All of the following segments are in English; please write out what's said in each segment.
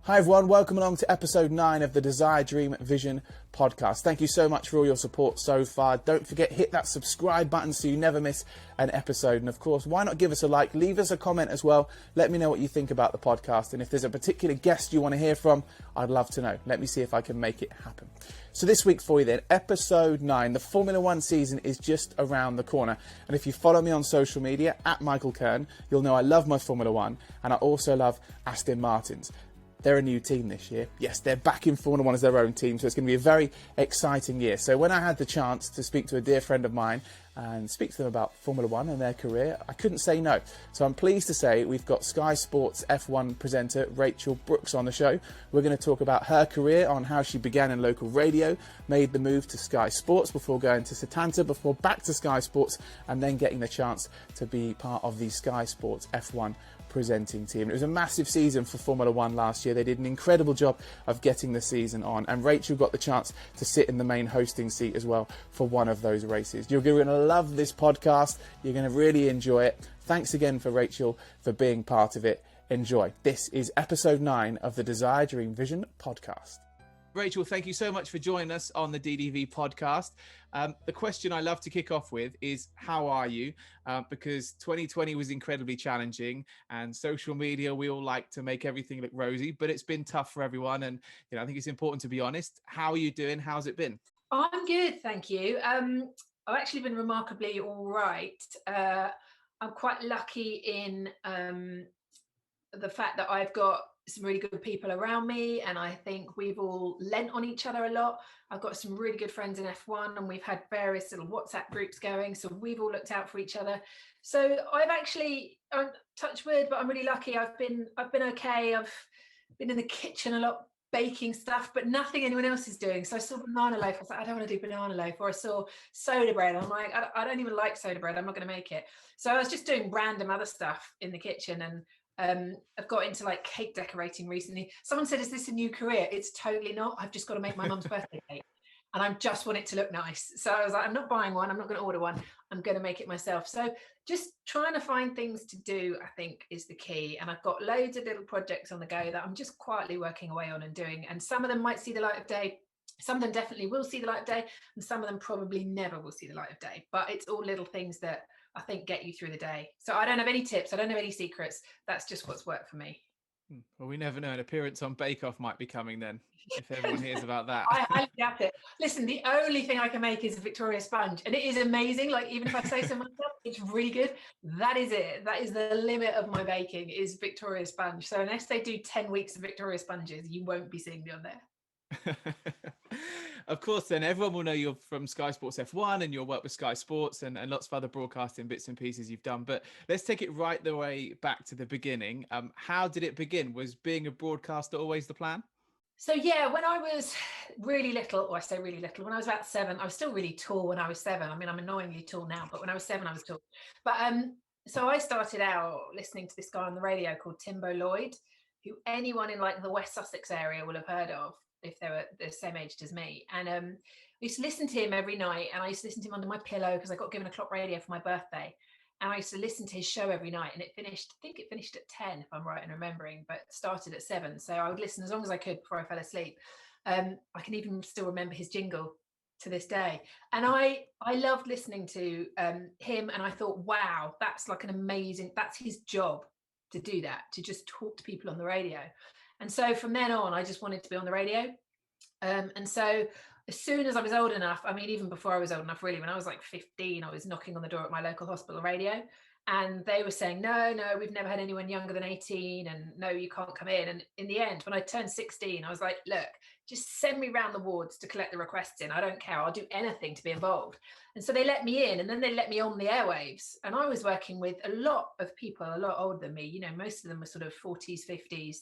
Hi everyone, welcome along to episode 9 of the Desire, Dream, Vision podcast. Thank you so much for all your support so far. Don't forget, hit that subscribe button so you never miss an episode. And of course, why not give us a like, leave us a comment as well. Let me know what you think about the podcast. And if there's a particular guest you want to hear from, I'd love to know. Let me see if I can make it happen. So this week for you then, episode 9, the Formula One season is just around the corner. And if you follow me on social media, at Michael Kern, you'll know I love my Formula One and I also love Aston Martins. They're a new team this year. Yes, they're back in Formula One as their own team, so it's going to be a very exciting year. So when I had the chance to speak to a dear friend of mine and speak to them about Formula One and their career, I couldn't say no. So I'm pleased to say we've got Sky Sports F1 presenter Rachel Brookes on the show. We're going to talk about her career, on how she began in local radio, made the move to Sky Sports before going to Setanta, before back to Sky Sports, and then getting the chance to be part of the Sky Sports F1 presenting team. It was a massive season for Formula One last year. They did an incredible job of getting the season on, and Rachel got the chance to sit in the main hosting seat as well for one of those races. You're going to love this podcast. You're going to really enjoy it. Thanks again for Rachel for being part of it. Enjoy. This is episode 9 of the Desire, Dream, Vision podcast. Rachel, thank you so much for joining us on the DDV podcast. The question I love to kick off with is, how are you? Because 2020 was incredibly challenging, and social media, we all like to make everything look rosy, but it's been tough for everyone. And I think it's important to be honest. How are you doing? How's it been? I'm good, thank you. I've actually been remarkably all right. I'm quite lucky in the fact that I've got some really good people around me, and I think we've all lent on each other a lot. I've got some really good friends in F1, and we've had various little WhatsApp groups going, so we've all looked out for each other. So I've actually, touch wood, but I'm really lucky. I've been okay. I've been in the kitchen a lot, baking stuff, but nothing anyone else is doing. So I saw banana loaf. I was like, I don't want to do banana loaf. Or I saw soda bread. I'm like, I don't even like soda bread. I'm not going to make it. So I was just doing random other stuff in the kitchen, and I've got into like cake decorating recently. Someone said, is this a new career? It's totally not. I've just got to make my mum's birthday cake, and I just want it to look nice. So I was like, I'm not buying one. I'm not going to order one. I'm going to make it myself. So just trying to find things to do, I think, is the key. And I've got loads of little projects on the go that I'm just quietly working away on and doing. And some of them might see the light of day. Some of them definitely will see the light of day, and some of them probably never will see the light of day. But it's all little things that I think get you through the day. So I don't have any tips. I don't have any secrets. That's just what's worked for me. Well, we never know. An appearance on Bake Off might be coming then, if everyone hears about that. I highly doubt it. Listen, the only thing I can make is a Victoria sponge, and it is amazing. Like, even if I say so myself, it's really good. That is it. That is the limit of my baking, is Victoria sponge. So unless they do 10 weeks of Victoria sponges, you won't be seeing me on there. Of course, then everyone will know you're from Sky Sports F1 and you'll work with Sky Sports and lots of other broadcasting bits and pieces you've done. But let's take it right the way back to the beginning. How did it begin? Was being a broadcaster always the plan? So yeah, when I was really little, or I say really little, when I was about 7, I was still really tall when I was 7. I mean, I'm annoyingly tall now, but when I was 7, I was tall. But so I started out listening to this guy on the radio called Timbo Lloyd, who anyone in like the West Sussex area will have heard of if they were the same age as me. And I used to listen to him every night, and I used to listen to him under my pillow because I got given a clock radio for my birthday. And I used to listen to his show every night, and I think it finished at 10, if I'm right in remembering, but started at 7. So I would listen as long as I could before I fell asleep. I can even still remember his jingle to this day. And I loved listening to him, and I thought, wow, that's like that's his job, to do that, to just talk to people on the radio. And so from then on, I just wanted to be on the radio. And so as soon as I was old enough, I mean, even before I was old enough, really, when I was like 15, I was knocking on the door at my local hospital radio, and they were saying, no, we've never had anyone younger than 18, and no, you can't come in. And in the end, when I turned 16, I was like, look, just send me round the wards to collect the requests in. I don't care. I'll do anything to be involved. And so they let me in, and then they let me on the airwaves. And I was working with a lot of people a lot older than me. You know, most of them were sort of 40s, 50s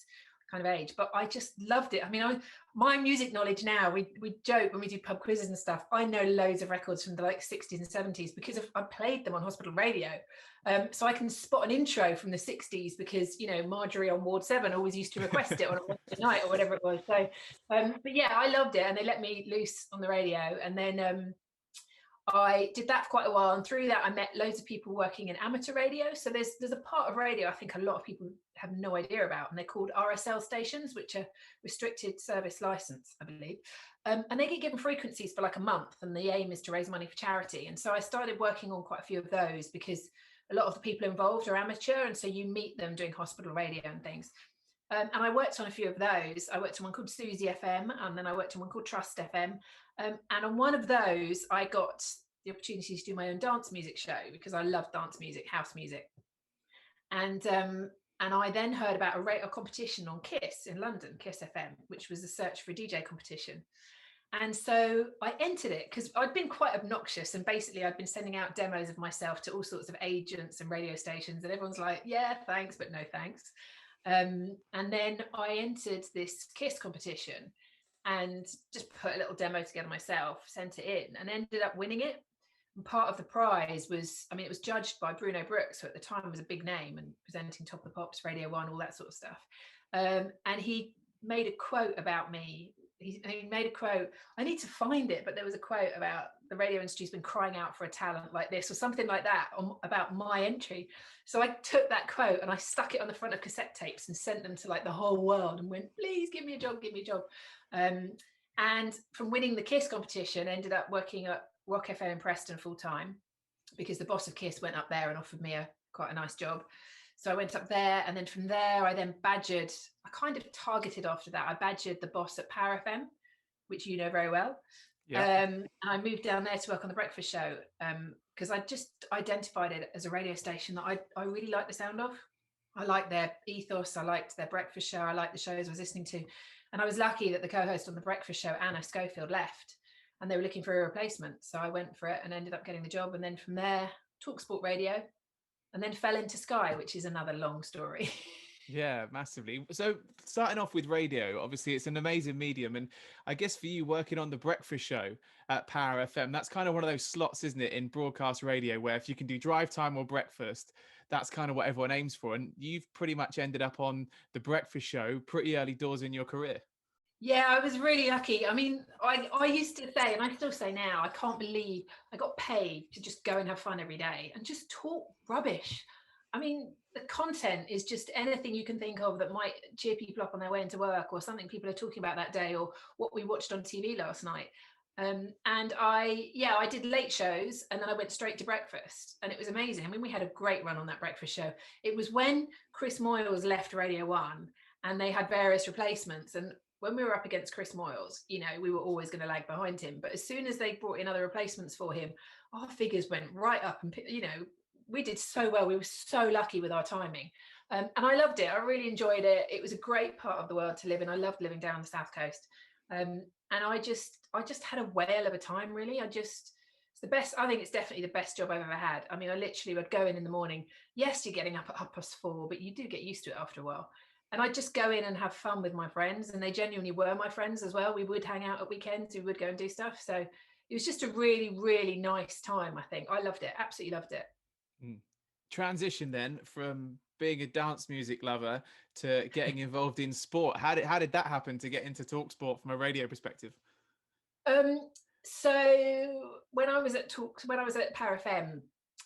kind of age, but I just loved it. I mean, my music knowledge now, we joke when we do pub quizzes and stuff, I know loads of records from the like 60s and 70s because I played them on hospital radio. So I can spot an intro from the 60s because, you know, Marjorie on Ward 7 always used to request it on a Wednesday night or whatever it was. So, but yeah, I loved it, and they let me loose on the radio. And then I did that for quite a while, and through that I met loads of people working in amateur radio. So there's a part of radio I think a lot of people have no idea about, and they're called RSL stations, which are restricted service license, I believe. And they get given frequencies for like a month, and the aim is to raise money for charity. And so I started working on quite a few of those because a lot of the people involved are amateur, and so you meet them doing hospital radio and things. And I worked on a few of those. I worked on one called Susie FM, and then I worked on one called Trust FM. And on one of those, I got the opportunity to do my own dance music show because I love dance music, house music. And I then heard about a competition on Kiss in London, Kiss FM, which was a search for a DJ competition. And so I entered it because I'd been quite obnoxious, and basically I'd been sending out demos of myself to all sorts of agents and radio stations, and everyone's like, yeah, thanks, but no thanks. And then I entered this Kiss competition and just put a little demo together myself, sent it in, and ended up winning it. And part of the prize was, I mean, it was judged by Bruno Brookes, who at the time was a big name and presenting Top of the Pops, Radio 1, all that sort of stuff. And he made a quote about me. He made a quote, I need to find it, but there was a quote about the radio industry's been crying out for a talent like this, or something like that, about my entry. So I took that quote and I stuck it on the front of cassette tapes and sent them to like the whole world and went, please give me a job, give me a job. And from winning the Kiss competition, ended up working at Rock FM in Preston full time, because the boss of Kiss went up there and offered me quite a nice job. So I went up there, and then from there, I then badgered, I kind of targeted after that. I badgered the boss at Power FM, which you know very well. Yeah. And I moved down there to work on the breakfast show because I just identified it as a radio station that I really liked the sound of. I liked their ethos. I liked their breakfast show. I liked the shows I was listening to. And I was lucky that the co-host on the breakfast show, Anna Schofield, left, and they were looking for a replacement. So I went for it and ended up getting the job. And then from there, TalkSport Radio, and then fell into Sky, which is another long story. Yeah, massively. So starting off with radio, obviously it's an amazing medium. And I guess for you working on the breakfast show at Power FM, that's kind of one of those slots, isn't it, in broadcast radio, where if you can do drive time or breakfast, that's kind of what everyone aims for. And you've pretty much ended up on the breakfast show pretty early doors in your career. Yeah, I was really lucky. I mean, I used to say, and I still say now, I can't believe I got paid to just go and have fun every day and just talk rubbish. I mean, the content is just anything you can think of that might cheer people up on their way into work, or something people are talking about that day, or what we watched on TV last night. And I did late shows, and then I went straight to breakfast, and it was amazing. I mean, we had a great run on that breakfast show. It was when Chris Moyles left Radio 1, and they had various replacements, and when we were up against Chris Moyles, you know, we were always going to lag behind him. But as soon as they brought in other replacements for him, our figures went right up, and, you know, we did so well. We were so lucky with our timing. And I loved it. I really enjoyed it. It was a great part of the world to live in. I loved living down the South Coast. And I just had a whale of a time, really. It's the best. I think it's definitely the best job I've ever had. I mean, I literally would go in the morning. Yes, you're getting up at 4:30, but you do get used to it after a while. And I'd just go in and have fun with my friends. And they genuinely were my friends as well. We would hang out at weekends. We would go and do stuff. So it was just a really, really nice time, I think. I loved it. Absolutely loved it. Transition then from being a dance music lover to getting involved in sport. How did that happen to get into TalkSport from a radio perspective? So when I was at Power FM,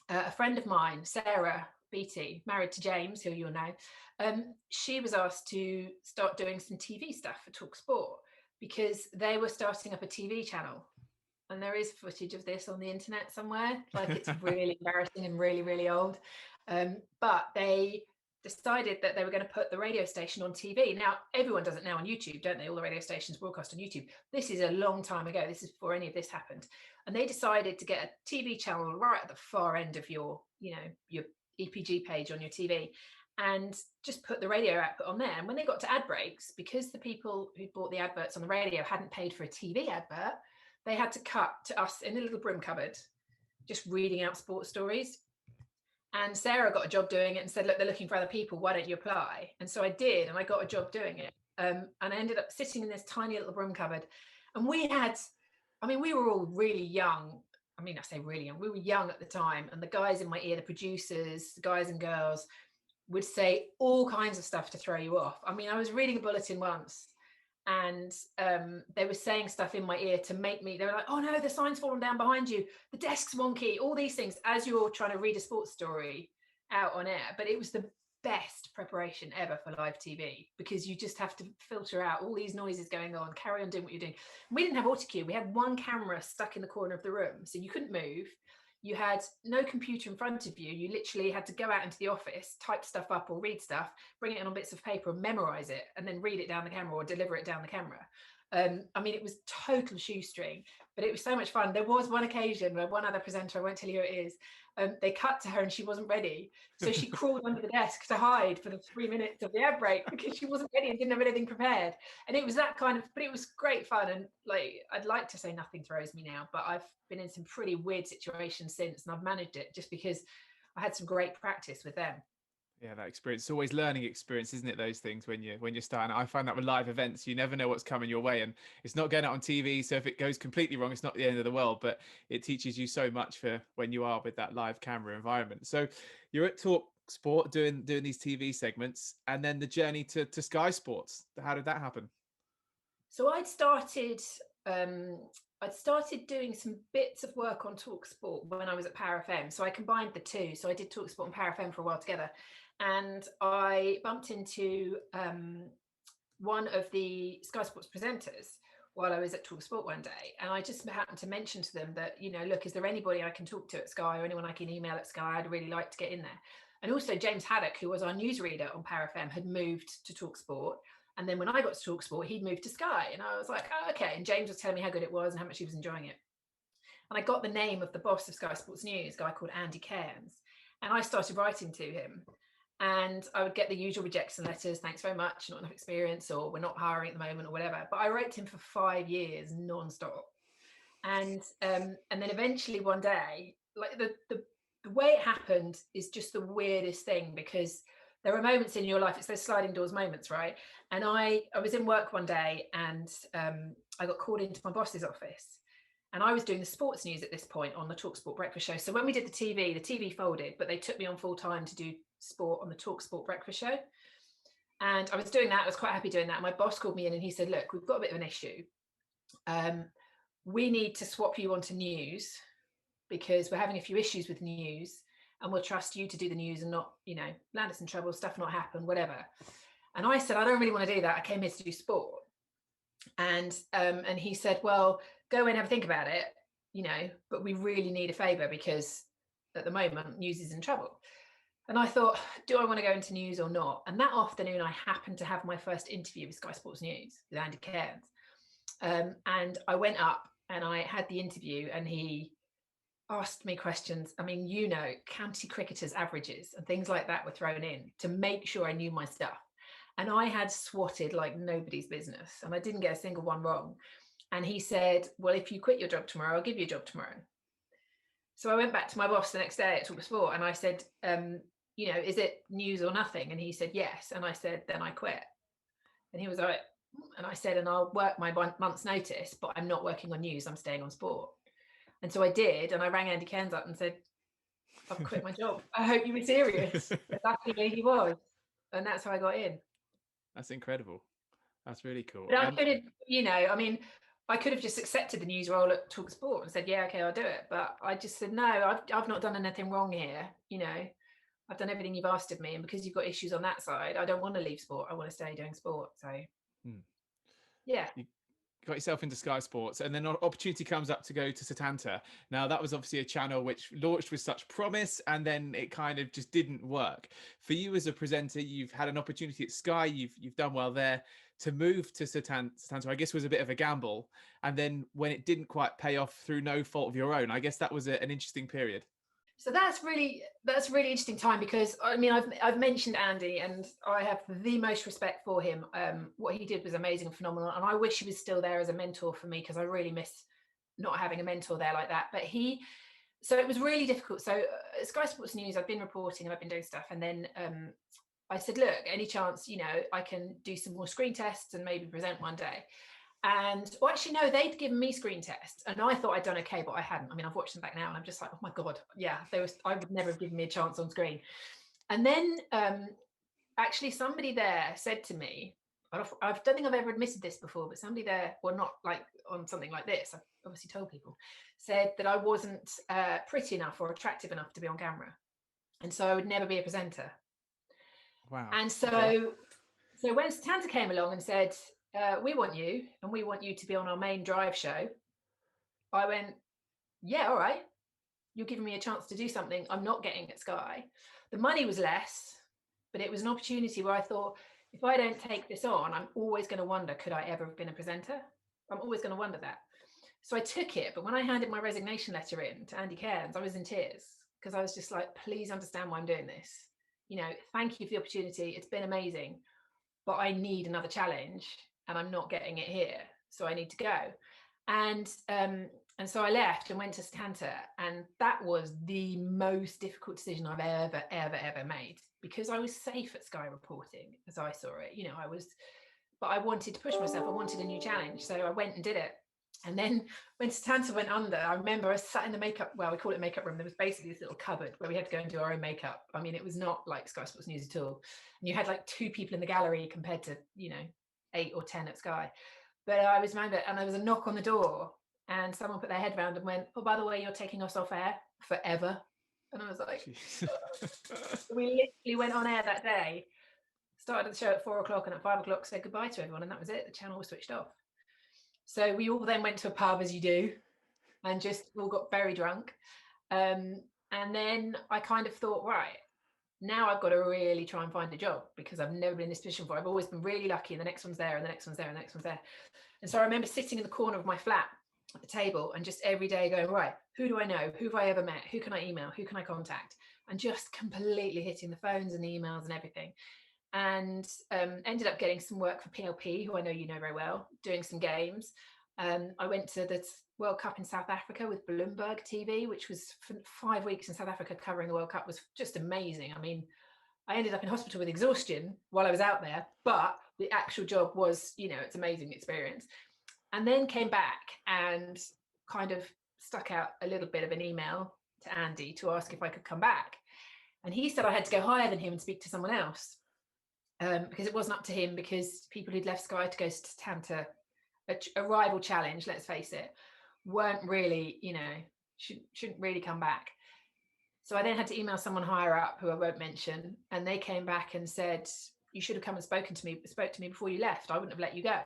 a friend of mine, Sarah Beatty, married to James, who you'll know, she was asked to start doing some TV stuff for TalkSport because they were starting up a TV channel. And there is footage of this on the internet somewhere. Like, it's really embarrassing and really, really old. But they decided that they were going to put the radio station on TV. Now, everyone does it now on YouTube, don't they? All the radio stations broadcast on YouTube. This is a long time ago. This is before any of this happened. And they decided to get a TV channel right at the far end of your EPG page on your TV, and just put the radio output on there. And when they got to ad breaks, because the people who bought the adverts on the radio hadn't paid for a TV advert, they had to cut to us in a little broom cupboard, just reading out sports stories. And Sarah got a job doing it and said, look, they're looking for other people. Why don't you apply? And so I did, and I got a job doing it. And I ended up sitting in this tiny little broom cupboard. And we were all really young. I mean, I say really young. We were young at the time. And the guys in my ear, the producers, the guys and girls, would say all kinds of stuff to throw you off. I mean, I was reading a bulletin once, and they were saying stuff in my ear to make me, they were like, oh no, the sign's fallen down behind you, the desk's wonky, all these things as you're trying to read a sports story out on air. But it was the best preparation ever for live TV, because you just have to filter out all these noises going on, carry on doing what you're doing. We didn't have auto cue. We had one camera stuck in the corner of the room, so you couldn't move. You had no computer in front of you. You literally had to go out into the office, type stuff up or read stuff, bring it in on bits of paper and memorize it, and then read it down the camera or deliver it down the camera. I mean, it was total shoestring, but it was so much fun. There was one occasion where one other presenter, I won't tell you who it is, they cut to her and she wasn't ready. So she crawled under the desk to hide for the 3 minutes of the ad break because she wasn't ready and didn't have anything prepared. And it was that kind of, but it was great fun. And like, I'd like to say nothing throws me now, but I've been in some pretty weird situations since, and I've managed it just because I had some great practice with them. Yeah, that experience. It's always learning experience, isn't it? Those things when you're starting. I find that with live events, you never know what's coming your way, and it's not going out on TV. So if it goes completely wrong, it's not the end of the world. But it teaches you so much for when you are with that live camera environment. So you're at Talk Sport doing these TV segments, and then the journey to Sky Sports. How did that happen? So I'd started doing some bits of work on Talk Sport when I was at Power FM. So I combined the two. So I did Talk Sport and Power FM for a while together. And I bumped into one of the Sky Sports presenters while I was at Talk Sport one day. And I just happened to mention to them that, you know, look, is there anybody I can talk to at Sky or anyone I can email at Sky? I'd really like to get in there. And also James Haddock, who was our newsreader on Power FM, had moved to Talk Sport. And then when I got to Talk Sport, he'd moved to Sky. And I was like, oh, okay. And James was telling me how good it was and how much he was enjoying it. And I got the name of the boss of Sky Sports News, a guy called Andy Cairns. And I started writing to him. And I would get the usual rejection letters, thanks very much, not enough experience, or we're not hiring at the moment, or whatever. But I wrote to him for 5 years non-stop. And then eventually one day, like the way it happened is just the weirdest thing, because there are moments in your life, it's those sliding doors moments, right? And I was in work one day, and I got called into my boss's office. And I was doing the sports news at this point on the Talk Sport breakfast show. So when we did the TV folded, but they took me on full time to do sport on the Talk Sport breakfast show. And I was doing that. I was quite happy doing that. My boss called me in and he said, look, we've got a bit of an issue. We need to swap you onto news because we're having a few issues with news, and we'll trust you to do the news and not, you know, land us in trouble, stuff not happen, whatever. And I said, I don't really want to do that. I came here to do sport. And he said, well, go and have a think about it, you know, but we really need a favour because at the moment news is in trouble. And I thought, do I want to go into news or not? And that afternoon, I happened to have my first interview with Sky Sports News with Andy Cairns. And I went up and I had the interview, and he asked me questions. I mean, you know, county cricketers' averages and things like that were thrown in to make sure I knew my stuff. And I had swatted like nobody's business, and I didn't get a single one wrong. And he said, well, if you quit your job tomorrow, I'll give you a job tomorrow. So I went back to my boss the next day at Talk Sport and I said, you know, is it news or nothing? And he said, yes. And I said, then I quit. And he was like, and I said, and I'll work my 1 month's notice, but I'm not working on news. I'm staying on sport. And so I did. And I rang Andy Cairns up and said, I've quit my job. I hope you were serious. Luckily he was. And that's how I got in. That's incredible. That's really cool. But I could have, you know, I mean, I could have just accepted the news role at Talk Sport and said, yeah, okay, I'll do it. But I just said, no, I've not done anything wrong here. You know, I've done everything you've asked of me. And because you've got issues on that side, I don't want to leave sport. I want to stay doing sport. So, yeah. You got yourself into Sky Sports, and then an opportunity comes up to go to Setanta. Now, that was obviously a channel which launched with such promise, and then it kind of just didn't work. For you as a presenter, you've had an opportunity at Sky. You've done well there. To move to Setanta, I guess, was a bit of a gamble. And then when it didn't quite pay off through no fault of your own, I guess that was an interesting period. So that's really interesting time, because I mean, I've mentioned Andy and I have the most respect for him. What he did was amazing and phenomenal. And I wish he was still there as a mentor for me, because I really miss not having a mentor there like that. But so it was really difficult. So at Sky Sports News, I've been reporting and I've been doing stuff. And then I said, look, any chance, you know, I can do some more screen tests and maybe present one day. And well, actually, no, they'd given me screen tests and I thought I'd done okay, but I hadn't. I mean, I've watched them back now and I'm just like, oh my God, yeah, I would never have given me a chance on screen. And then actually somebody there said to me, I don't think I've ever admitted this before, but somebody there, well, not like on something like this, I've obviously told people, said that I wasn't pretty enough or attractive enough to be on camera. And so I would never be a presenter. Wow. And so when Tanta came along and said, we want you, and we want you to be on our main drive show, I went, yeah, all right. You're giving me a chance to do something I'm not getting at Sky. The money was less, but it was an opportunity where I thought, if I don't take this on, I'm always going to wonder, could I ever have been a presenter? I'm always going to wonder that. So I took it. But when I handed my resignation letter in to Andy Cairns, I was in tears because I was just like, please understand why I'm doing this. You know, thank you for the opportunity. It's been amazing, but I need another challenge and I'm not getting it here. So I need to go. And so I left and went to Tanta, and that was the most difficult decision I've ever made, because I was safe at Sky reporting as I saw it. You know, but I wanted to push myself. I wanted a new challenge. So I went and did it. And then when Tanta went under, I remember I sat in the makeup, well, we call it makeup room. There was basically this little cupboard where we had to go and do our own makeup. I mean, it was not like Sky Sports News at all. And you had like 2 people in the gallery compared to, 8 or 10 at Sky. But I was remember, and there was a knock on the door, and someone put their head round and went, oh, by the way, you're taking us off air forever. And I was like, we literally went on air that day, started the show at 4:00, and at 5:00 said goodbye to everyone. And that was it. The channel was switched off. So we all then went to a pub, as you do, and just all got very drunk. And then I kind of thought, right, now I've got to really try and find a job, because I've never been in this position before. I've always been really lucky, and the next one's there, and the next one's there, and the next one's there. And so I remember sitting in the corner of my flat at the table and just every day going, right, who do I know? Who have I ever met? Who can I email? Who can I contact? And just completely hitting the phones and the emails and everything. And ended up getting some work for PLP, who I know you know very well, doing some games. I went to the World Cup in South Africa with Bloomberg TV, which was for 5 weeks in South Africa covering the World Cup. Was just amazing. I mean, I ended up in hospital with exhaustion while I was out there, but the actual job was, it's an amazing experience. And then came back and kind of stuck out a little bit of an email to Andy to ask if I could come back. And he said I had to go higher than him and speak to someone else, because it wasn't up to him, because people who'd left Sky to go to Tanta, a rival challenge, let's face it, weren't really, shouldn't really come back. So I then had to email someone higher up, who I won't mention, and they came back and said, you should have come and spoke to me before you left. I wouldn't have let you go.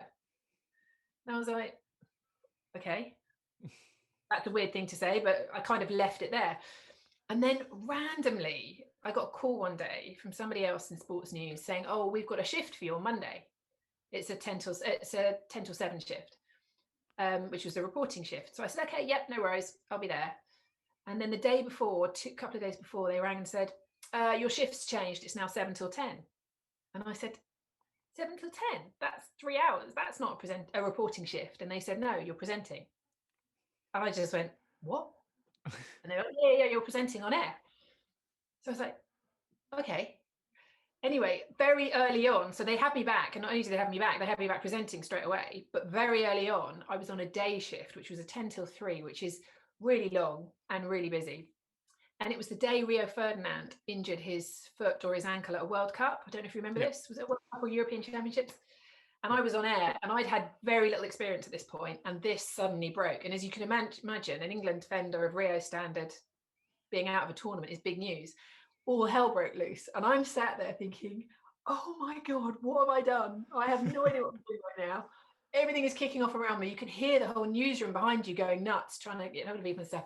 And I was like, okay, that's a weird thing to say, but I kind of left it there. And then randomly, I got a call one day from somebody else in sports news saying, oh, we've got a shift for you on Monday. It's a 10 till 7 shift, which was a reporting shift. So I said, okay, yep, no worries, I'll be there. And then the day before, a couple of days before, they rang and said, your shift's changed. It's now 7 till 10. And I said, 7 till 10? That's 3 hours. That's not a reporting shift. And they said, no, you're presenting. And I just went, what? And they were like, yeah, you're presenting on air. So I was like, okay. Anyway, very early on, so they had me back, and not only did they have me back, they had me back presenting straight away. But very early on, I was on a day shift, which was a 10 till 3, which is really long and really busy. And it was the day Rio Ferdinand injured his foot or his ankle at a World Cup. I don't know if you remember this. Was it a World Cup or European Championships? And I was on air, and I'd had very little experience at this point, and this suddenly broke. And as you can imagine, an England defender of Rio standard being out of a tournament is big news. All hell broke loose. And I'm sat there thinking, oh my God, what have I done? I have no idea what I'm doing right now. Everything is kicking off around me. You can hear the whole newsroom behind you going nuts, trying to get hold of people and stuff.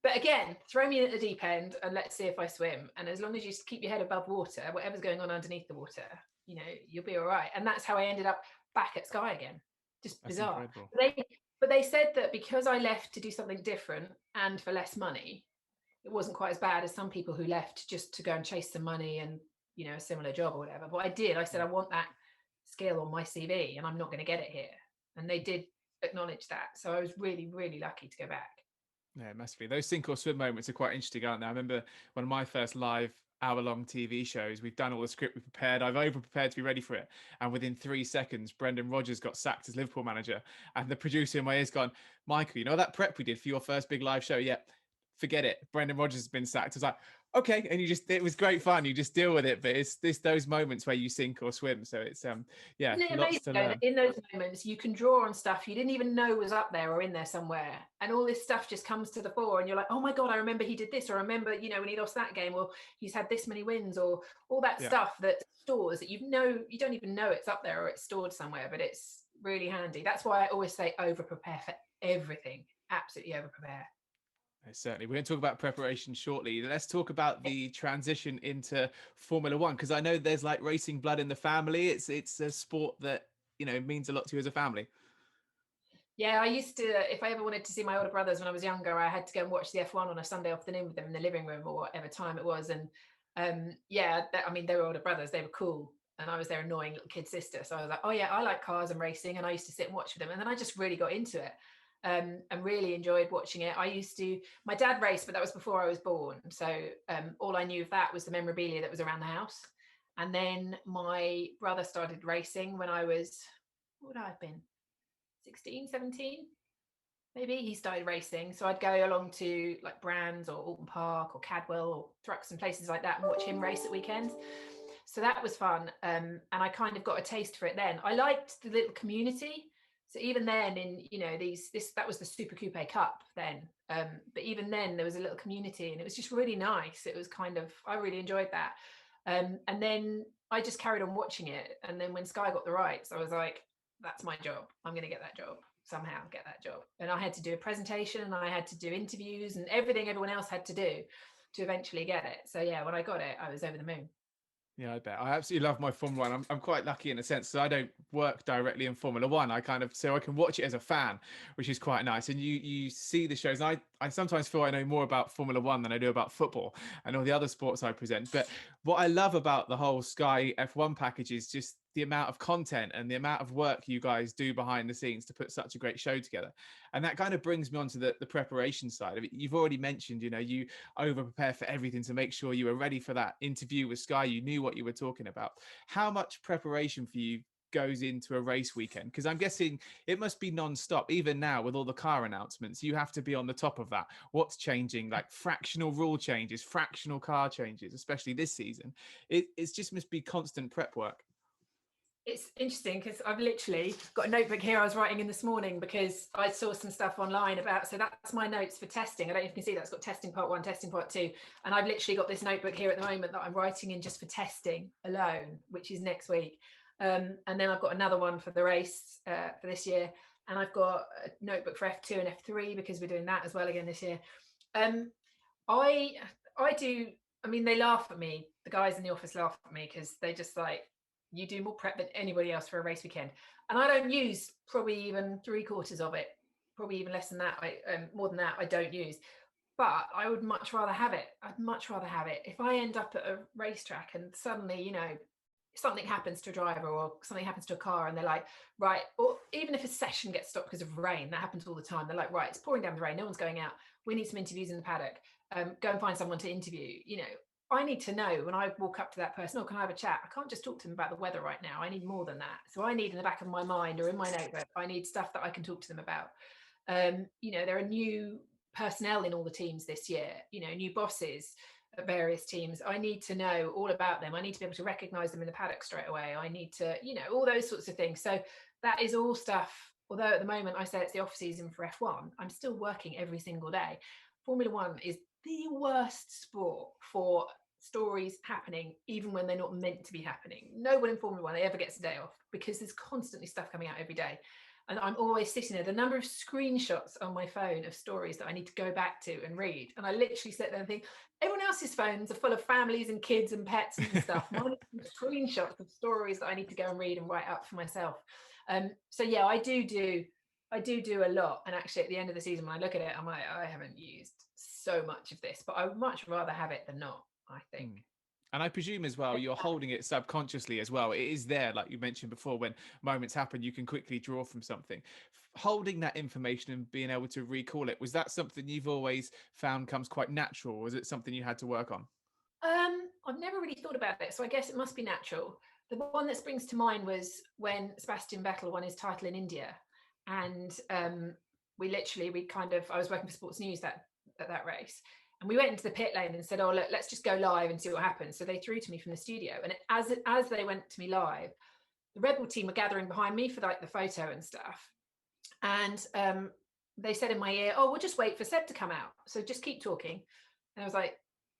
But again, throw me in at the deep end and let's see if I swim. And as long as you keep your head above water, whatever's going on underneath the water, you'll be all right. And that's how I ended up back at Sky again. Just bizarre. But they said that because I left to do something different and for less money, it wasn't quite as bad as some people who left just to go and chase some money and, a similar job or whatever. But I did. I said, I want that skill on my CV and I'm not going to get it here. And they did acknowledge that. So I was really, really lucky to go back. Yeah, it must be. Those sink or swim moments are quite interesting, aren't they? I remember one of my first live hour-long TV shows, we've done all the script, we've prepared, I've over-prepared to be ready for it. And within 3 seconds, Brendan Rodgers got sacked as Liverpool manager. And the producer in my ear's gone, Michael, you know that prep we did for your first big live show? Yeah. forget it, Brendan Rodgers has been sacked. I was like, okay, and it was great fun. You just deal with it, but it's those moments where you sink or swim. So it's yeah, Isn't it lots amazing to though, learn. that in those moments you can draw on stuff you didn't even know was up there or in there somewhere, and all this stuff just comes to the fore, and you're like, oh my god, I remember he did this, or I remember, you know, when he lost that game, or he's had this many wins, or all that stuff that stores that you don't even know it's up there or it's stored somewhere, but it's really handy. That's why I always say over prepare for everything. Absolutely over prepare. Certainly. We're going to talk about preparation shortly. Let's talk about the transition into Formula One, because I know there's like racing blood in the family. It's a sport that, you know, means a lot to you as a family. Yeah, I used to, if I ever wanted to see my older brothers when I was younger, I had to go and watch the F1 on a Sunday afternoon with them in the living room or whatever time it was. And I mean, they were older brothers, they were cool. And I was their annoying little kid sister. So I was like, oh yeah, I like cars and racing. And I used to sit and watch with them. And then I just really got into it and really enjoyed watching it. My dad raced, but that was before I was born. So all I knew of that was the memorabilia that was around the house. And then my brother started racing when I was, what would I have been? 16, 17, maybe. He started racing, so I'd go along to like Brands or Alton Park or Cadwell or Thruxton and places like that and watch him race at weekends. So that was fun, and I kind of got a taste for it then. I liked the little community, so even then in, you know, that was the Super Coupe Cup then, but even then there was a little community and it was just really nice. It was kind of, I really enjoyed that, and then I just carried on watching it, and then when Sky got the rights, I was like, that's my job. I'm going to get that job somehow, get that job. And I had to do a presentation and I had to do interviews and everything everyone else had to do to eventually get it. So yeah, when I got it, I was over the moon. Yeah, I bet. I absolutely love my Formula One. I'm quite lucky in a sense, so I don't work directly in Formula One. So I can watch it as a fan, which is quite nice. And you see the shows. And I sometimes feel I know more about Formula One than I do about football and all the other sports I present. But what I love about the whole Sky F1 package is just the amount of content and the amount of work you guys do behind the scenes to put such a great show together. And that kind of brings me on to the preparation side of it. You've already mentioned, you know, you over prepare for everything to make sure you were ready for that interview with Sky. You knew what you were talking about. How much preparation for you goes into a race weekend? Because I'm guessing it must be non-stop. Even now with all the car announcements, you have to be on the top of that. What's changing, like fractional rule changes, fractional car changes, especially this season. It's just must be constant prep work. It's interesting because I've literally got a notebook here I was writing in this morning because I saw some stuff online about, so that's my notes for testing. I don't know if you can see that. It's got testing part 1, testing part 2. And I've literally got this notebook here at the moment that I'm writing in just for testing alone, which is next week. And then I've got another one for the race for this year. And I've got a notebook for F2 and F3 because we're doing that as well again this year. I mean, they laugh at me. The guys in the office laugh at me because they just like, you do more prep than anybody else for a race weekend. And I don't use probably even 3/4 of it, probably even less than that. More than that, I don't use. But I would much rather have it. I'd much rather have it. If I end up at a racetrack and suddenly, you know, something happens to a driver or something happens to a car and they're like, right, or even if a session gets stopped because of rain, that happens all the time. They're like, right, it's pouring down the rain, no one's going out. We need some interviews in the paddock. Go and find someone to interview. You know, I need to know when I walk up to that person, oh, can I have a chat? I can't just talk to them about the weather right now. I need more than that. So I need in the back of my mind or in my notebook, I need stuff that I can talk to them about. You know, there are new personnel in all the teams this year, you know, new bosses at various teams. I need to know all about them. I need to be able to recognize them in the paddock straight away. I need to, you know, all those sorts of things. So that is all stuff. Although at the moment I say it's the off season for F1, I'm still working every single day. Formula One is the worst sport for stories happening even when they're not meant to be happening. No one in Formula One ever gets a day off because there's constantly stuff coming out every day, and I'm always sitting there. The number of screenshots on my phone of stories that I need to go back to and read, and I literally sit there and think everyone else's phones are full of families and kids and pets and stuff. Mine are screenshots of stories that I need to go and read and write up for myself. So yeah, I do a lot. And actually at the end of the season when I look at it, I'm like, I haven't used so much of this, but I would much rather have it than not, I think. And I presume as well, you're holding it subconsciously as well. It is there, like you mentioned before, when moments happen, you can quickly draw from something. Holding that information and being able to recall it, was that something you've always found comes quite natural? Or was it something you had to work on? I've never really thought about it, so I guess it must be natural. The one that springs to mind was when Sebastian Vettel won his title in India. And I was working for Sports News that at that race. And we went into the pit lane and said, oh, look, let's just go live and see what happens. So they threw to me from the studio. And as they went to me live, the Red Bull team were gathering behind me for like the photo and stuff. And they said in my ear, oh, we'll just wait for Seb to come out. So just keep talking. And I was like,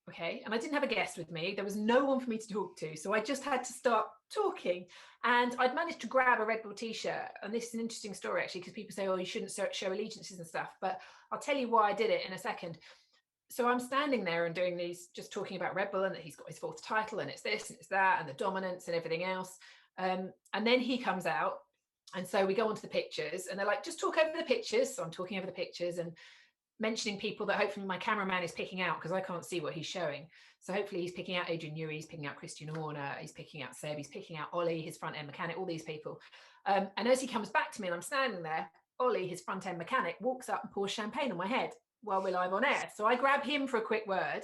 okay. And I didn't have a guest with me. There was no one for me to talk to. So I just had to start talking. And I'd managed to grab a Red Bull t-shirt. And this is an interesting story, actually, because people say, oh, you shouldn't show allegiances and stuff. But I'll tell you why I did it in a second. So I'm standing there and doing these, just talking about Red Bull and that he's got his 4th title and it's this and it's that and the dominance and everything else. And then he comes out. And so we go on to the pictures and they're like, just talk over the pictures. So I'm talking over the pictures and mentioning people that hopefully my cameraman is picking out because I can't see what he's showing. So hopefully he's picking out Adrian Newey, he's picking out Christian Horner, he's picking out Seb, he's picking out Ollie, his front end mechanic, all these people. And as he comes back to me and I'm standing there, Ollie, his front end mechanic, walks up and pours champagne on my head while we're live on air. So I grab him for a quick word.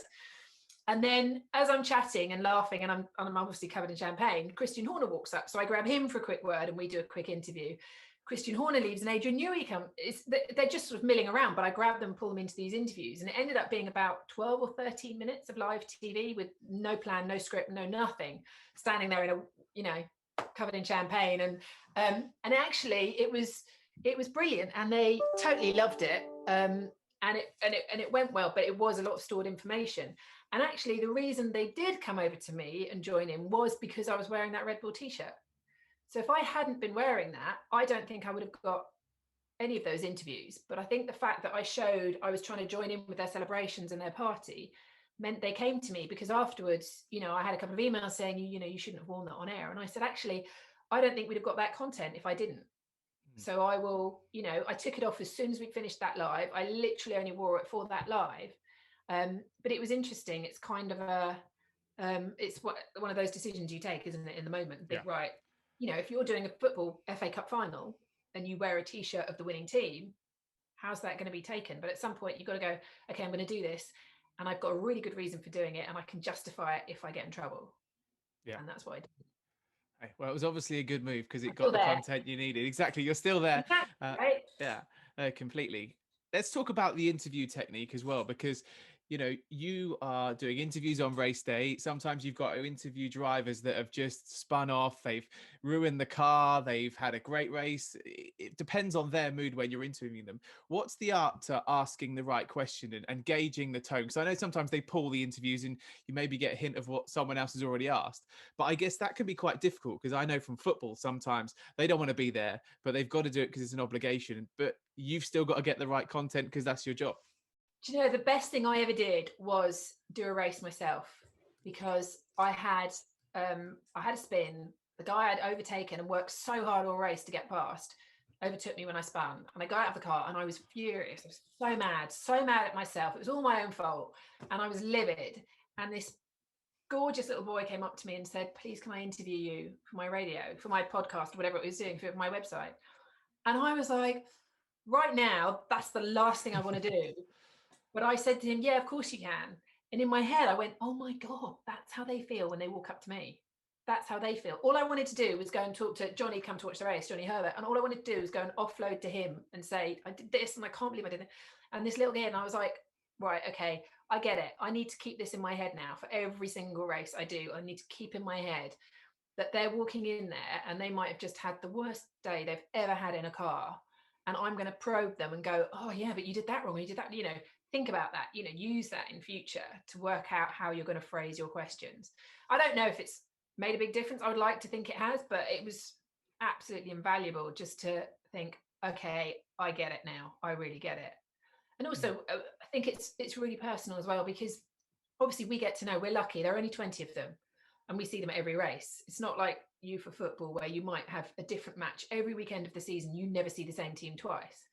And then as I'm chatting and laughing and I'm obviously covered in champagne, Christian Horner walks up. So I grab him for a quick word and we do a quick interview. Christian Horner leaves and Adrian Newey comes. They're just sort of milling around, but I grab them, pull them into these interviews. And it ended up being about 12 or 13 minutes of live TV with no plan, no script, no nothing, standing there in covered in champagne. And actually it was brilliant and they totally loved it. And it went well, but it was a lot of stored information. And actually the reason they did come over to me and join in was because I was wearing that Red Bull t-shirt. So if I hadn't been wearing that, I don't think I would have got any of those interviews. But I think the fact that I showed I was trying to join in with their celebrations and their party meant they came to me, because afterwards, I had a couple of emails saying, you shouldn't have worn that on air. And I said, actually, I don't think we'd have got that content if I didn't. So I will, I took it off as soon as we finished that live. I literally only wore it for that live. But it was interesting. It's kind of it's one of those decisions you take, isn't it, in the moment? Think, right, if you're doing a football FA Cup final and you wear a t-shirt of the winning team, how's that going to be taken? But at some point you've got to go, okay, I'm going to do this. And I've got a really good reason for doing it. And I can justify it if I get in trouble. Yeah. And that's what I did. Well, it was obviously a good move because it got the content you needed. Exactly. You're still there. Right? Yeah, completely. Let's talk about the interview technique as well, because you are doing interviews on race day. Sometimes you've got to interview drivers that have just spun off, they've ruined the car, they've had a great race. It depends on their mood when you're interviewing them. What's the art to asking the right question and gauging the tone? Because I know sometimes they pull the interviews and you maybe get a hint of what someone else has already asked. But I guess that can be quite difficult, because I know from football, sometimes they don't want to be there, but they've got to do it because it's an obligation. But you've still got to get the right content because that's your job. Do you know, the best thing I ever did was do a race myself, because I had a spin. The guy I'd overtaken and worked so hard all race to get past overtook me when I spun, and I got out of the car and I was furious. I was so mad at myself. It was all my own fault and I was livid. And this gorgeous little boy came up to me and said, please, can I interview you for my radio, for my podcast, whatever it was doing, for my website? And I was like, right now, that's the last thing I want to do. But I said to him, yeah, of course you can. And in my head, I went, oh my God, that's how they feel when they walk up to me. That's how they feel. All I wanted to do was go and talk to Johnny, come to watch the race, Johnny Herbert. And all I wanted to do was go and offload to him and say, I did this and I can't believe I did it. And this little kid, and I was like, right, okay, I get it. I need to keep this in my head now for every single race I do. I need to keep in my head that they're walking in there and they might have just had the worst day they've ever had in a car. And I'm going to probe them and go, oh yeah, but you did that wrong. You did that, think about that, use that in future to work out how you're going to phrase your questions. I don't know if it's made a big difference. I would like to think it has, but it was absolutely invaluable just to think, okay, I get it now. I really get it. And also I think it's really personal as well, because obviously we get to know, we're lucky, there are only 20 of them and we see them at every race. It's not like you for football where you might have a different match every weekend of the season. You never see the same team twice.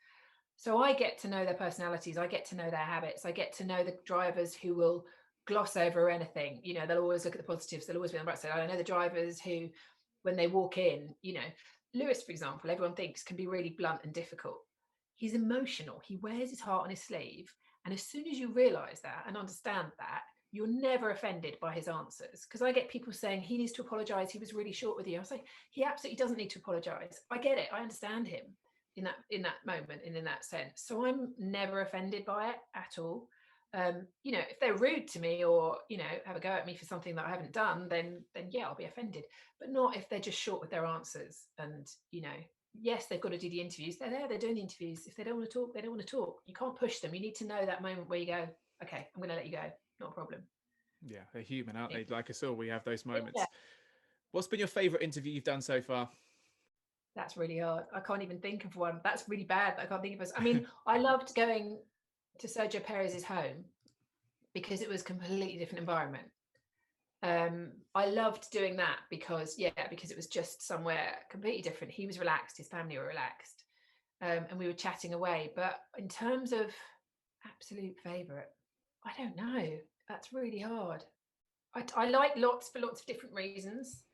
So I get to know their personalities. I get to know their habits. I get to know the drivers who will gloss over anything. They'll always look at the positives. They'll always be on the bright side. I know the drivers who, when they walk in, Lewis, for example, everyone thinks can be really blunt and difficult. He's emotional. He wears his heart on his sleeve. And as soon as you realize that and understand that, you're never offended by his answers. Because I get people saying he needs to apologize. He was really short with you. I was like, he absolutely doesn't need to apologize. I get it. I understand him in that moment and in that sense. So I'm never offended by it at all. You know, if they're rude to me or, you know, have a go at me for something that I haven't done, then yeah, I'll be offended. But not if they're just short with their answers. And, you know, yes, they've got to do the interviews. They're there, they're doing the interviews. If they don't want to talk, they don't want to talk. You can't push them. You need to know that moment where you go, okay, I'm going to let you go. Not a problem. Yeah, they're human, aren't they? Like us all, we have those moments. Yeah. What's been your favourite interview you've done so far? That's really hard. I can't even think of one. That's really bad. I can't think of us. I mean, I loved going to Sergio Perez's home because it was a completely different environment. I loved doing that because it was just somewhere completely different. He was relaxed, his family were relaxed, and we were chatting away. But in terms of absolute favourite, I don't know. That's really hard. I like lots for lots of different reasons.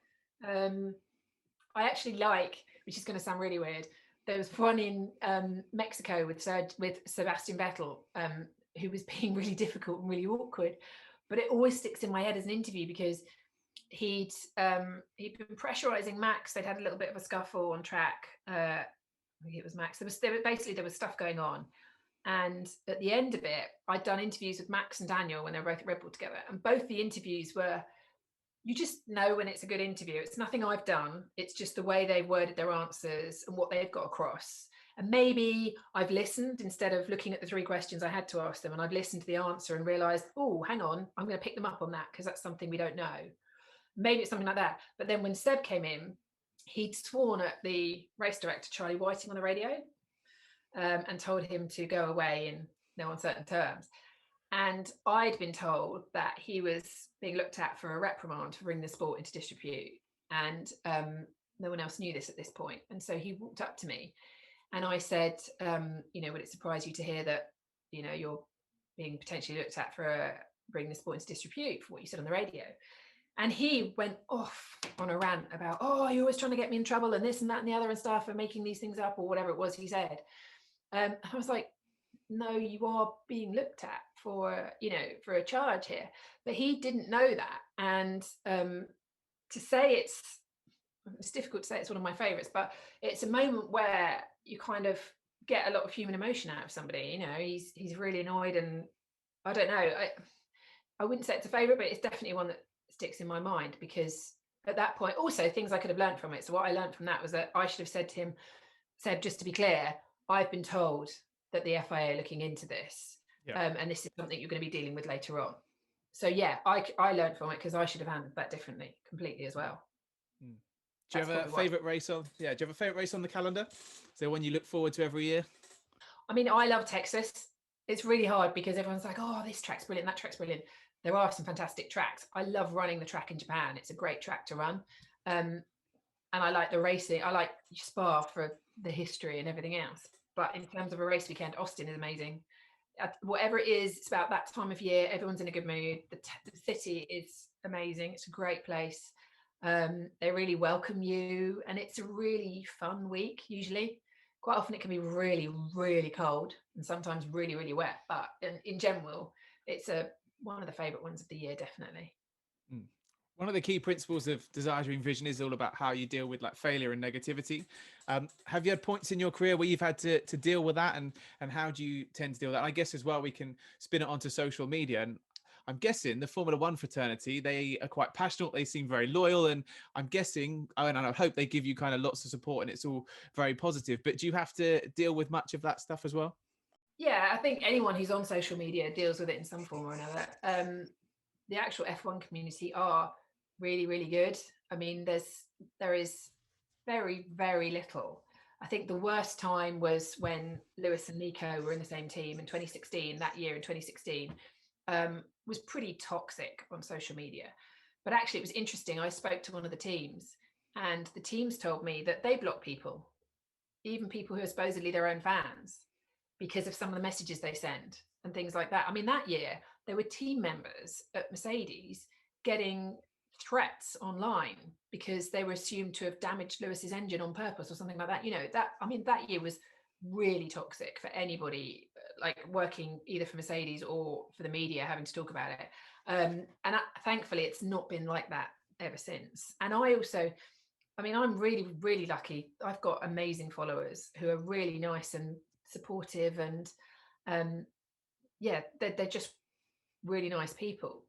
I actually like, which is going to sound really weird, there was one in Mexico with Sebastian Vettel, who was being really difficult and really awkward. But it always sticks in my head as an interview because he'd been pressurizing Max. They'd had a little bit of a scuffle on track. I think it was Max. There was stuff going on. And at the end of it, I'd done interviews with Max and Daniel when they were both at Red Bull together. And both the interviews were, you just know when it's a good interview. It's nothing I've done. It's just the way they've worded their answers and what they've got across. And maybe I've listened instead of looking at the 3 questions I had to ask them, and I've listened to the answer and realized, oh, hang on, I'm going to pick them up on that because that's something we don't know. Maybe it's something like that. But then when Seb came in, he'd sworn at the race director, Charlie Whiting, on the radio, and told him to go away in no uncertain terms. And I'd been told that he was being looked at for a reprimand for bringing the sport into disrepute. And no one else knew this at this point. And so he walked up to me and I said, you know, would it surprise you to hear that, you know, you're being potentially looked at for bringing the sport into disrepute for what you said on the radio? And he went off on a rant about, oh, you're always trying to get me in trouble and this and that and the other and stuff and making these things up or whatever it was he said. I was like, no, you are being looked at for, you know, for a charge here. But he didn't know that. And to say it's difficult to say it's one of my favorites, but it's a moment where you kind of get a lot of human emotion out of somebody. You know, he's really annoyed, and I don't know. I wouldn't say it's a favorite, but it's definitely one that sticks in my mind because at that point, also things I could have learned from it. So what I learned from that was that I should have said to him, Seb, just to be clear, I've been told that the FIA are looking into this, and this is something you're going to be dealing with later on. So yeah, I learned from it because I should have handled that differently completely as well. Do you have a favourite race on? Yeah, do you have a favourite race on the calendar? Is there one you look forward to every year? I mean, I love Texas. It's really hard because everyone's like, oh, this track's brilliant, that track's brilliant. There are some fantastic tracks. I love running the track in Japan. It's a great track to run. And I like the racing. I like Spa for the history and everything else. But in terms of a race weekend, Austin is amazing. Whatever it is, it's about that time of year. Everyone's in a good mood. The city is amazing. It's a great place. They really welcome you, and it's a really fun week. Usually, quite often it can be really, really cold and sometimes really, really wet. But in general, it's one of the favourite ones of the year, definitely. One of the key principles of Desire Dream Vision is all about how you deal with like failure and negativity. Have you had points in your career where you've had to deal with that, and how do you tend to deal with that? I guess as well, we can spin it onto social media, and I'm guessing the Formula One fraternity, they are quite passionate. They seem very loyal, and I'm guessing, and I hope they give you kind of lots of support and it's all very positive. But do you have to deal with much of that stuff as well? Yeah, I think anyone who's on social media deals with it in some form or another. The actual F1 community are really, really good. I mean, there is very, very little. I think the worst time was when Lewis and Nico were in the same team in 2016. That year in 2016 was pretty toxic on social media. But actually, it was interesting. I spoke to one of the teams, and the teams told me that they block people, even people who are supposedly their own fans, because of some of the messages they send and things like that. I mean, that year, there were team members at Mercedes getting threats online because they were assumed to have damaged Lewis's engine on purpose or something like that. You know, that year was really toxic for anybody like working either for Mercedes or for the media having to talk about it. Thankfully, it's not been like that ever since. And I'm really, really lucky. I've got amazing followers who are really nice and supportive, and they're just really nice people.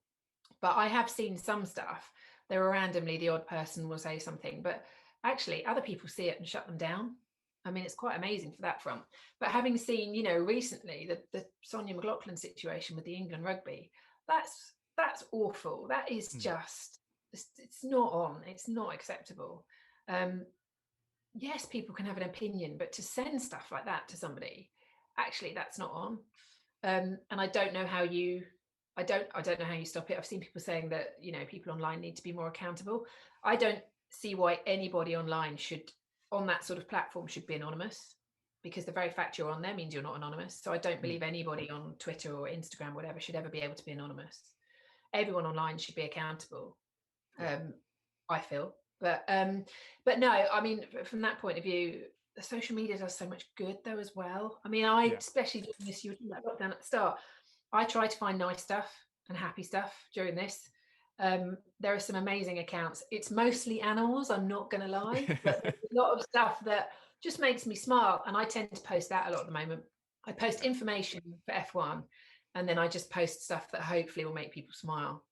But I have seen some stuff. There are randomly the odd person will say something, but actually other people see it and shut them down. I mean, it's quite amazing for that front. But having seen, you know, recently the Sonia McLaughlin situation with the England rugby, that's awful. That is just, it's not on. It's not acceptable. Yes, people can have an opinion, but to send stuff like that to somebody, actually, that's not on. And I don't know how you. I don't know how you stop it. I've seen people saying that, you know, people online need to be more accountable. I don't see why anybody online should, on that sort of platform, should be anonymous, because the very fact you're on there means you're not anonymous. So I don't believe anybody on Twitter or Instagram, whatever, should ever be able to be anonymous. Everyone online should be accountable. I feel, but no, I mean, from that point of view, the social media does so much good though as well. I mean, especially doing this, you were talking about lockdown at the start. I try to find nice stuff and happy stuff during this. There are some amazing accounts. It's mostly animals, I'm not going to lie, but there's a lot of stuff that just makes me smile. And I tend to post that a lot at the moment. I post information for F1, and then I just post stuff that hopefully will make people smile.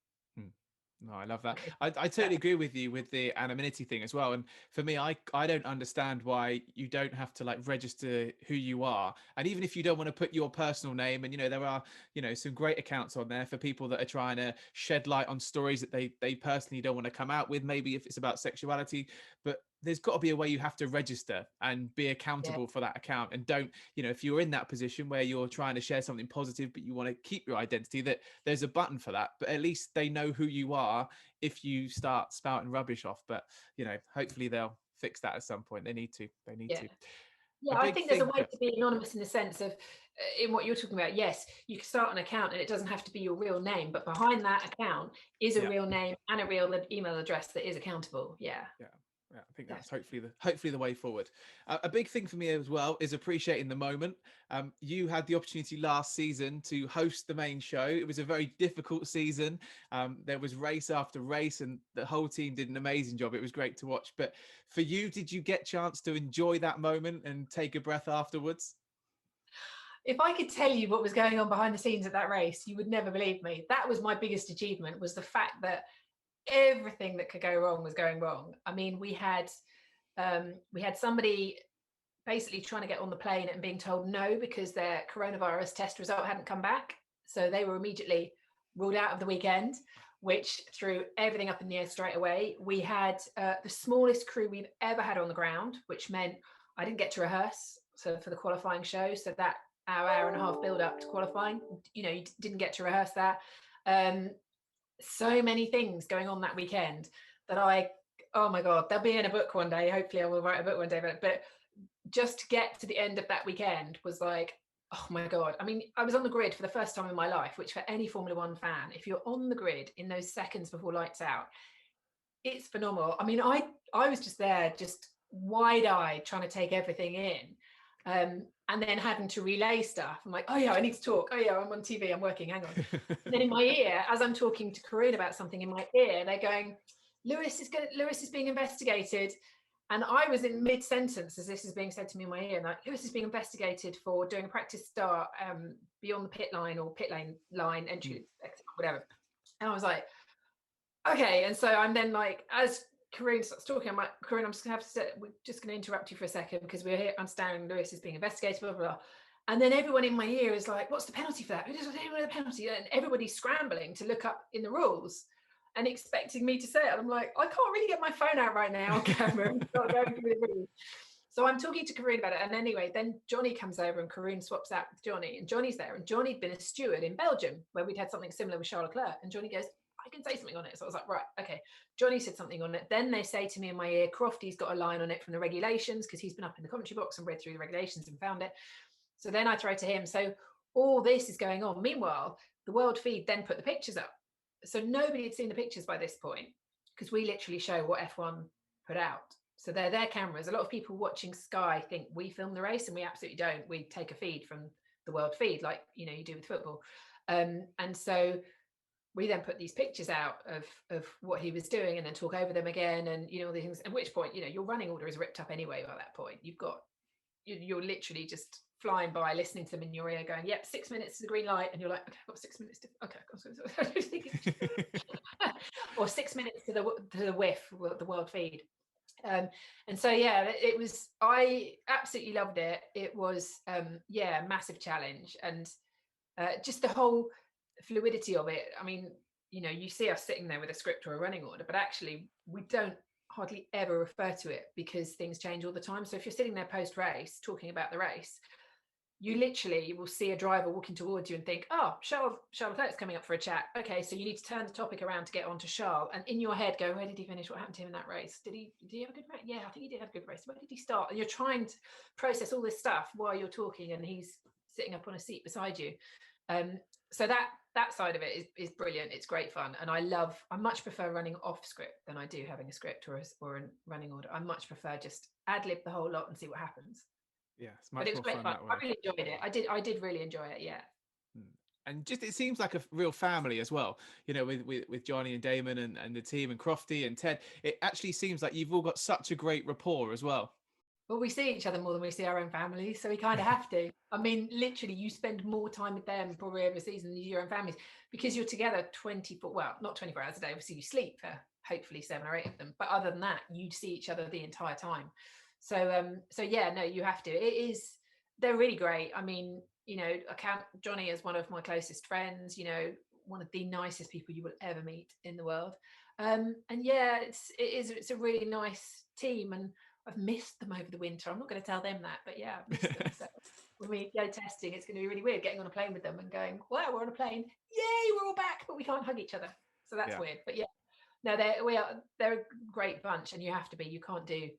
No, I love that. I totally agree with you with the anonymity thing as well. And for me, I don't understand why you don't have to like register who you are. And even if you don't want to put your personal name, and, you know, there are, you know, some great accounts on there for people that are trying to shed light on stories that they personally don't want to come out with, maybe if it's about sexuality, but there's got to be a way you have to register and be accountable for that account. And don't, you know, if you're in that position where you're trying to share something positive, but you want to keep your identity, that there's a button for that, but at least they know who you are if you start spouting rubbish off. But, you know, hopefully they'll fix that at some point. They need to. Yeah, I think there's a way to be anonymous in the sense of, in what you're talking about, yes, you can start an account and it doesn't have to be your real name, but behind that account is a real name and a real email address that is accountable. Yeah, I think that's hopefully the way forward. A big thing for me as well is appreciating the moment. You had the opportunity last season to host the main show. It was a very difficult season. There was race after race, and the whole team did an amazing job. It was great to watch. But for you, did you get a chance to enjoy that moment and take a breath afterwards? If I could tell you what was going on behind the scenes at that race, you would never believe me. That was my biggest achievement, was the fact that everything that could go wrong was going wrong. I mean, we had somebody basically trying to get on the plane and being told no because their coronavirus test result hadn't come back. So they were immediately ruled out of the weekend, which threw everything up in the air straight away. We had the smallest crew we've ever had on the ground, which meant I didn't get to rehearse for the qualifying show. So that hour and a half build up to qualifying, you know, you didn't get to rehearse that. So many things going on that weekend that oh my God, they'll be in a book one day. Hopefully I will write a book one day, but just to get to the end of that weekend was like, oh my God. I mean, I was on the grid for the first time in my life, which for any Formula One fan, if you're on the grid in those seconds before lights out, it's phenomenal. I mean, I was just there, just wide-eyed, trying to take everything in. And then having to relay stuff. I'm like, oh yeah, I need to talk. Oh yeah, I'm on TV, I'm working, hang on. And then in my ear, as I'm talking to Corinne about something in my ear, they're going, Lewis is being investigated. And I was in mid-sentence as this is being said to me in my ear, and like, Lewis is being investigated for doing a practice start beyond the pit line or pit lane line, entry, exit, whatever. And I was like, okay. And so I'm then like, as Corinne starts talking, I'm like, Corinne, we're just going to interrupt you for a second because we're here understanding Lewis is being investigated, blah, blah, blah. And then everyone in my ear is like, what's the penalty for that? Who does the penalty? And everybody's scrambling to look up in the rules and expecting me to say it. And I'm like, I can't really get my phone out right now on camera and start going through the rules. So I'm talking to Corinne about it. And anyway, then Johnny comes over and Corinne swaps out with Johnny. And Johnny's there. And Johnny'd been a steward in Belgium where we'd had something similar with Charles Leclerc. And Johnny goes, I can say something on it. So I was like, right, okay. Johnny said something on it. Then they say to me in my ear, Crofty's got a line on it from the regulations because he's been up in the commentary box and read through the regulations and found it. So then I throw to him. So all this is going on. Meanwhile, the world feed then put the pictures up. So nobody had seen the pictures by this point because we literally show what F1 put out. So they're their cameras. A lot of people watching Sky think we film the race, and we absolutely don't. We take a feed from the world feed like, you know, you do with football. And so we then put these pictures out of what he was doing and then talk over them again. And, you know, all the things, at which point, you know, your running order is ripped up anyway by that point. You've got you're literally just flying by, listening to them in your ear, going, "Yep, 6 minutes to the green light," and you're like, "Okay, I've got 6 minutes to okay," or 6 minutes to the whiff, the world feed. And so yeah, it was, I absolutely loved it. It was yeah, massive challenge, and just the whole fluidity of it. I mean, you know, you see us sitting there with a script or a running order, but actually we don't hardly ever refer to it because things change all the time. So if you're sitting there post race talking about the race, you literally will see a driver walking towards you and think, "Oh, Charles Leclerc's coming up for a chat. Okay, so you need to turn the topic around to get onto Charles." And in your head go, "Where did he finish? What happened to him in that race? Did he have a good race? Yeah, I think he did have a good race. Where did he start?" And you're trying to process all this stuff while you're talking, and he's sitting up on a seat beside you. So that side of it is brilliant. It's great fun, and I much prefer running off script than I do having a script or a running order. I much prefer just ad lib the whole lot and see what happens. Yeah, it's But much it was more great fun fun. that way. I really enjoyed it. I did really enjoy it. Yeah. And just, it seems like a real family as well, you know, with Johnny and Damon and the team and Crofty and Ted. It actually seems like you've all got such a great rapport as well. Well, we see each other more than we see our own families, so we kind of have to. I mean, literally, you spend more time with them probably over a season than you do your own families, because you're together 24, well, not 24 hours a day. Obviously, you sleep for hopefully 7 or 8 of them, but other than that, you see each other the entire time. So yeah, no, you have to. They're really great. I mean, you know, I count Johnny as one of my closest friends. You know, one of the nicest people you will ever meet in the world. And yeah, it's a really nice team, and I've missed them over the winter. I'm not going to tell them that, but yeah, I've missed them. So when we go testing, it's going to be really weird getting on a plane with them and going, "Wow, we're on a plane! Yay, we're all back!" But we can't hug each other, so that's weird. But yeah, no, they're a great bunch, and you have to be. You can't do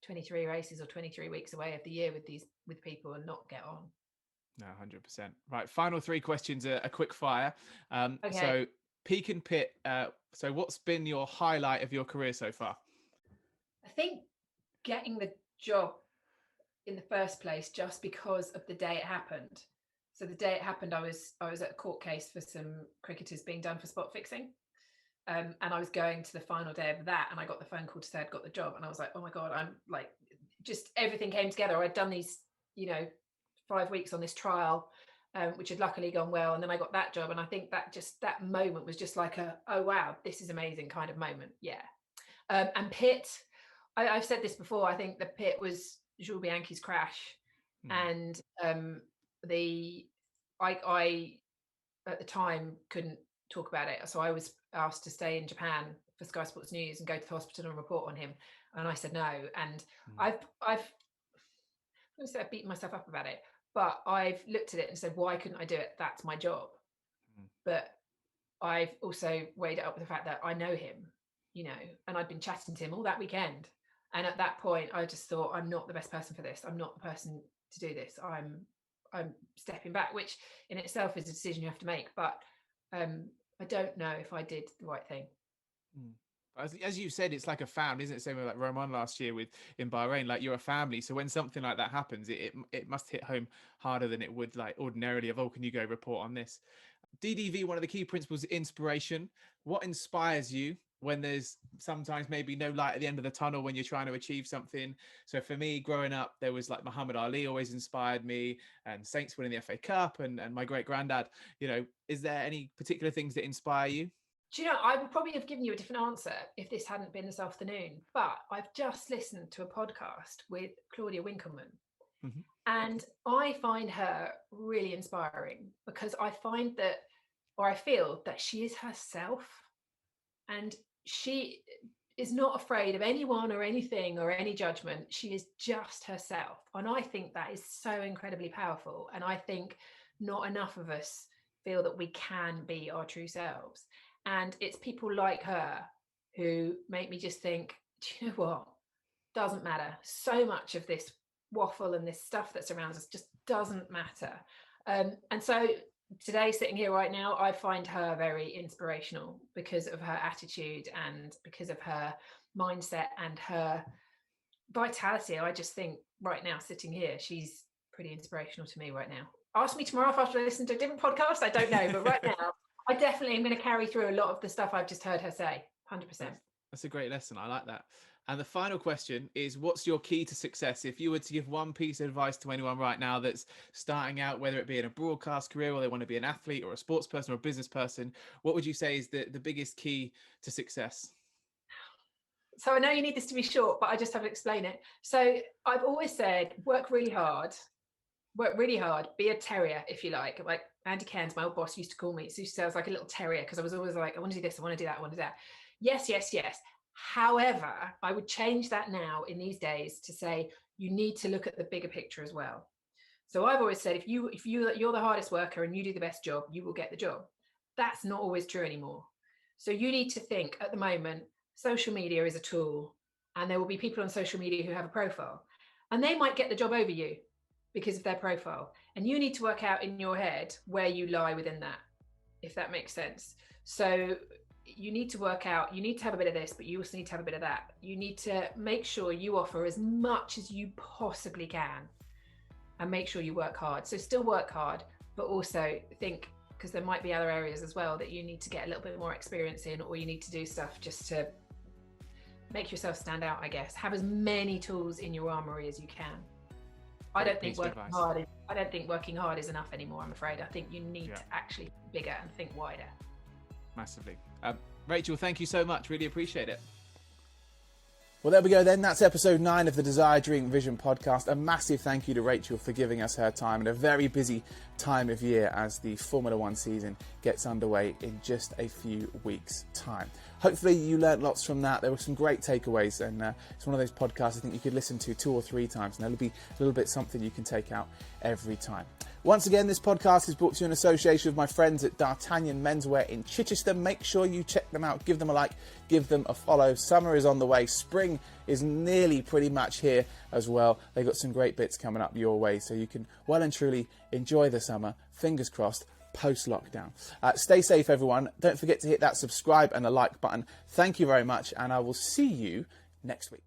23 races or 23 weeks away of the year with people and not get on. No, 100%. Right, final 3 questions, a quick fire. Okay. So peak and pit. So what's been your highlight of your career so far? I think getting the job in the first place, just because of the day it happened. So the day it happened, I was at a court case for some cricketers being done for spot fixing. And I was going to the final day of that, and I got the phone call to say I'd got the job, and I was like, "Oh my God," I'm like, just everything came together. I'd done these, you know, 5 weeks on this trial, which had luckily gone well, and then I got that job, and I think that moment was just like "Oh wow, this is amazing" kind of moment. Yeah. And pit, I've said this before, I think the pit was Jules Bianchi's crash. And I at the time couldn't talk about it, so I was asked to stay in Japan for Sky Sports News and go to the hospital and report on him, and I said no. And I've I'm going to say I've beaten myself up about it, but I've looked at it and said, why couldn't I do it? That's my job. But I've also weighed it up with the fact that I know him, you know, and I'd been chatting to him all that weekend. And at that point, I just thought, I'm not the best person for this. I'm not the person to do this. I'm stepping back, which in itself is a decision you have to make. But I don't know if I did the right thing. As you said, it's like a family, isn't it? Same with like Roman last year in Bahrain, like you're a family. So when something like that happens, it must hit home harder than it would like ordinarily of, "Oh, can you go report on this?" DDV, one of the key principles is inspiration. What inspires you when there's sometimes maybe no light at the end of the tunnel when you're trying to achieve something? So for me, growing up, there was like Muhammad Ali always inspired me, and Saints winning the FA Cup, and my great granddad. You know, is there any particular things that inspire you? Do you know, I would probably have given you a different answer if this hadn't been this afternoon, but I've just listened to a podcast with Claudia Winkleman. And I find her really inspiring, because I find that, or I feel that she is herself, and she is not afraid of anyone or anything or any judgment. She is just herself. And I think that is so incredibly powerful. And I think not enough of us feel that we can be our true selves. And it's people like her who make me just think, do you know what? Doesn't matter. So much of this waffle and this stuff that surrounds us just doesn't matter. And so today, sitting here right now, I find her very inspirational because of her attitude and because of her mindset and her vitality. I just think right now, sitting here, she's pretty inspirational to me right now. Ask me tomorrow after I listen to a different podcast. I don't know, but right now, I definitely am going to carry through a lot of the stuff I've just heard her say. 100%. That's a great lesson. I like that. And the final question is, what's your key to success? If you were to give one piece of advice to anyone right now that's starting out, whether it be in a broadcast career or they want to be an athlete or a sports person or a business person, what would you say is the biggest key to success? So I know you need this to be short, but I just have to explain it. So I've always said, work really hard, be a terrier, if you like Andy Cairns, my old boss, used to call me. So he used to say I was like a little terrier, because I was always like, I want to do this, I want to do that, I want to do that. Yes, yes, yes. However, I would change that now in these days to say, you need to look at the bigger picture as well. So I've always said, if you're the hardest worker and you do the best job, you will get the job. That's not always true anymore. So you need to think, at the moment, social media is a tool, and there will be people on social media who have a profile, and they might get the job over you because of their profile. And you need to work out in your head where you lie within that, if that makes sense. So you need to work out, you need to have a bit of this, but you also need to have a bit of that. You need to make sure you offer as much as you possibly can, and make sure you work hard. So still work hard, but also think, because there might be other areas as well that you need to get a little bit more experience in, or you need to do stuff just to make yourself stand out, I guess. Have as many tools in your armory as you can. I don't think working hard is enough anymore, I'm afraid. I think you need to actually think bigger and think wider. Massively. Rachel, thank you so much. Really appreciate it. Well, there we go then. That's episode 9 of the Desire, Dream, Vision podcast. A massive thank you to Rachel for giving us her time in a very busy time of year as the Formula One season gets underway in just a few weeks' time. Hopefully you learned lots from that. There were some great takeaways, and it's one of those podcasts I think you could listen to 2 or 3 times, and there'll be a little bit something you can take out every time. Once again, this podcast is brought to you in association with my friends at D'Artagnan Menswear in Chichester. Make sure you check them out, give them a like, give them a follow. Summer is on the way. Spring is nearly pretty much here as well. They've got some great bits coming up your way, so you can well and truly enjoy the summer, fingers crossed, post-lockdown. Stay safe, everyone. Don't forget to hit that subscribe and the like button. Thank you very much, and I will see you next week.